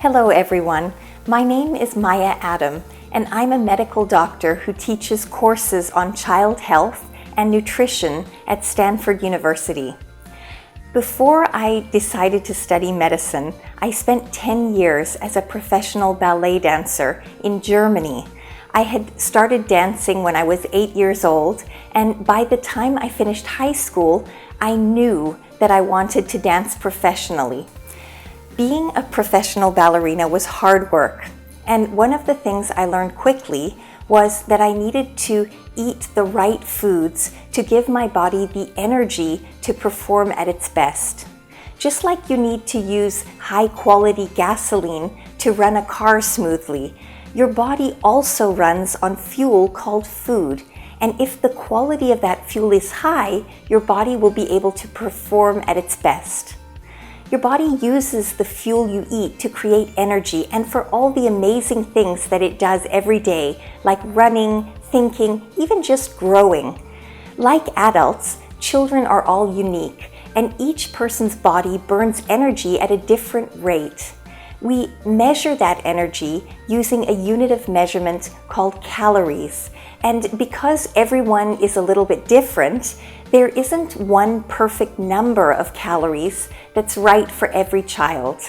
Hello everyone, my name is Maya Adam and I'm a medical doctor who teaches courses on child health and nutrition at Stanford University. Before I decided to study medicine, I spent 10 years as a professional ballet dancer in Germany. I had started dancing when I was 8 years old, and by the time I finished high school, I knew that I wanted to dance professionally. Being a professional ballerina was hard work, and one of the things I learned quickly was that I needed to eat the right foods to give my body the energy to perform at its best. Just like you need to use high-quality gasoline to run a car smoothly, your body also runs on fuel called food, and if the quality of that fuel is high, your body will be able to perform at its best. Your body uses the fuel you eat to create energy and for all the amazing things that it does every day, like running, thinking, even just growing. Like adults, children are all unique, and each person's body burns energy at a different rate. We measure that energy using a unit of measurement called calories. And because everyone is a little bit different, there isn't one perfect number of calories that's right for every child.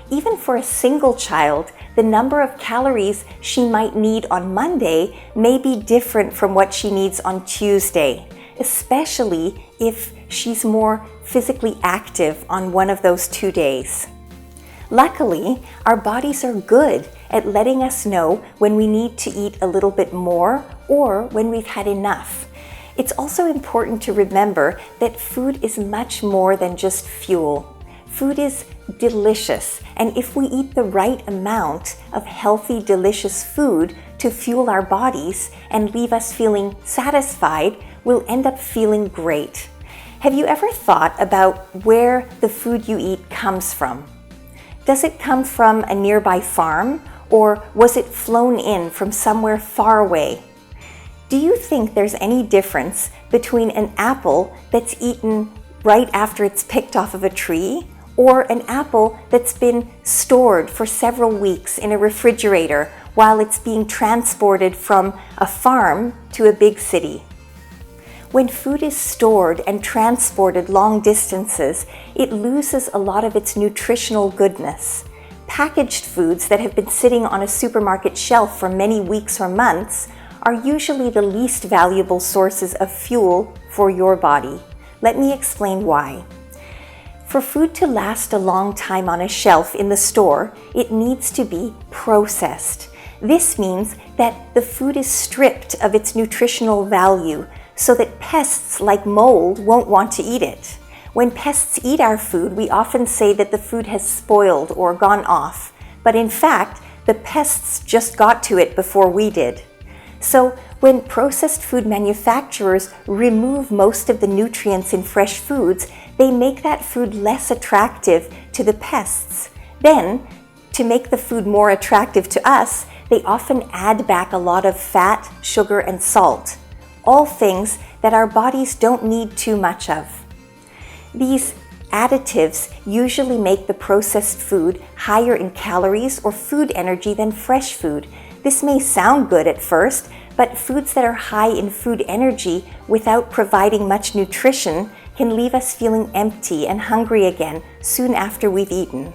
Even for a single child, the number of calories she might need on Monday may be different from what she needs on Tuesday, especially if she's more physically active on one of those 2 days. Luckily, our bodies are good at letting us know when we need to eat a little bit more or when we've had enough. It's also important to remember that food is much more than just fuel. Food is delicious, and if we eat the right amount of healthy, delicious food to fuel our bodies and leave us feeling satisfied, we'll end up feeling great. Have you ever thought about where the food you eat comes from? Does it come from a nearby farm, or was it flown in from somewhere far away? Do you think there's any difference between an apple that's eaten right after it's picked off of a tree, or an apple that's been stored for several weeks in a refrigerator while it's being transported from a farm to a big city? When food is stored and transported long distances, it loses a lot of its nutritional goodness. Packaged foods that have been sitting on a supermarket shelf for many weeks or months are usually the least valuable sources of fuel for your body. Let me explain why. For food to last a long time on a shelf in the store, it needs to be processed. This means that the food is stripped of its nutritional value so that pests like mold won't want to eat it. When pests eat our food, we often say that the food has spoiled or gone off, but in fact, the pests just got to it before we did. So when processed food manufacturers remove most of the nutrients in fresh foods, they make that food less attractive to the pests. Then, to make the food more attractive to us, they often add back a lot of fat, sugar, and salt. All things that our bodies don't need too much of. These additives usually make the processed food higher in calories or food energy than fresh food. This may sound good at first, but foods that are high in food energy without providing much nutrition can leave us feeling empty and hungry again soon after we've eaten.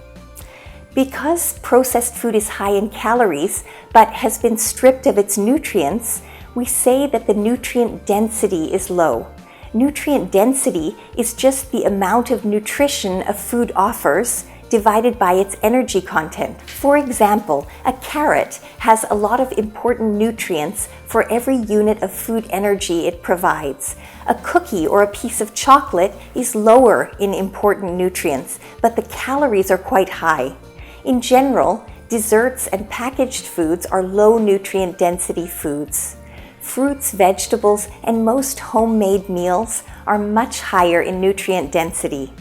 Because processed food is high in calories but has been stripped of its nutrients, we say that the nutrient density is low. Nutrient density is just the amount of nutrition a food offers divided by its energy content. For example, a carrot has a lot of important nutrients for every unit of food energy it provides. A cookie or a piece of chocolate is lower in important nutrients, but the calories are quite high. In general, desserts and packaged foods are low nutrient density foods. Fruits, vegetables, and most homemade meals are much higher in nutrient density.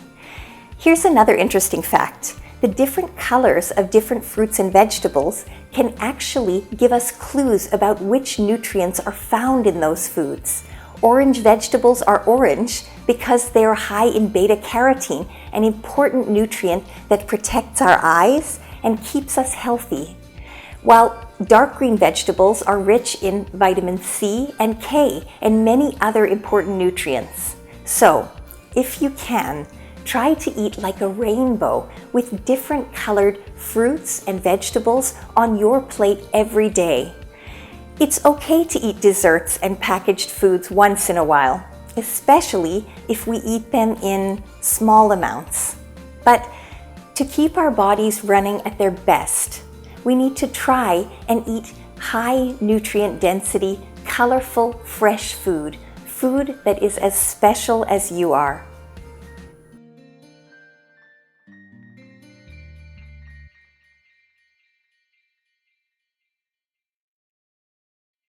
Here's another interesting fact. The different colors of different fruits and vegetables can actually give us clues about which nutrients are found in those foods. Orange vegetables are orange because they are high in beta-carotene, an important nutrient that protects our eyes and keeps us healthy, while dark green vegetables are rich in vitamin C and K and many other important nutrients. So, if you can, try to eat like a rainbow with different colored fruits and vegetables on your plate every day. It's okay to eat desserts and packaged foods once in a while, especially if we eat them in small amounts. But to keep our bodies running at their best, we need to try and eat high nutrient density, colorful, fresh food, food that is as special as you are.